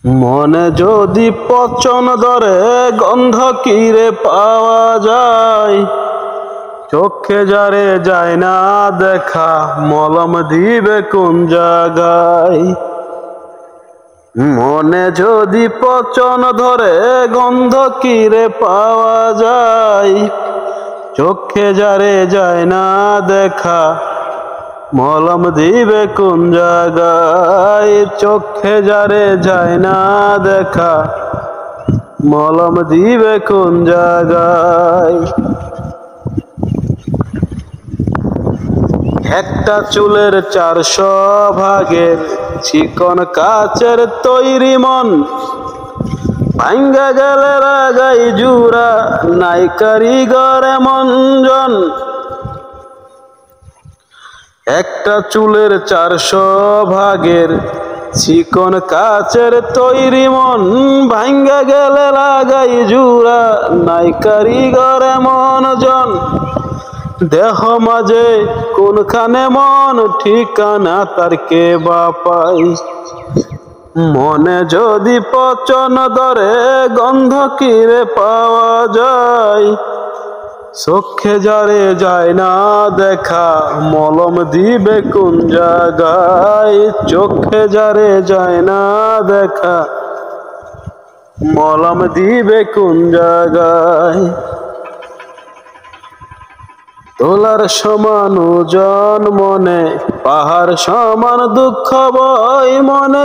মনে যদি পচন ধরে গন্ধ কিরে পাওয়া যায়, চোখে যারে যায় না দেখা, মলম দিবে কোন জায়গায়। মনে যদি পচন ধরে গন্ধ কিরে পাওয়া যায়, চোখে যারে যায় না দেখা, মলম দিবে কোন জায়গায়। চোখে যারে যায় না দেখা, মলম দিবে কোন জায়গায়। একটা চুলের 400 ভাগের চিকন কাচের তৈরি মন, ভাঙ্গা গেলে লাগাই জুড়া, নাই কারিগর এমন জন। একটা চুলের 400 ভাগের চিকন কাচের তৈরি মন, ভাঙ্গা গেলে লাগাই জুড়া, নাই কারিগর এমন জন। দেহ মাঝে কোনখানে মন, ঠিকানা তার কে বা পাই। মনে যদি পচন ধরে গন্ধ কিরে পাওয়া যায়, চোখে যারে যায় না দেখা, মলম দিবে কোন জায়গায়। চোখে যারে যায় না দেখা, মলম দিবে কোন জায়গায়। তোলার সমান ওজন মনে, পাহাড় সমান দুঃখ বই মনে।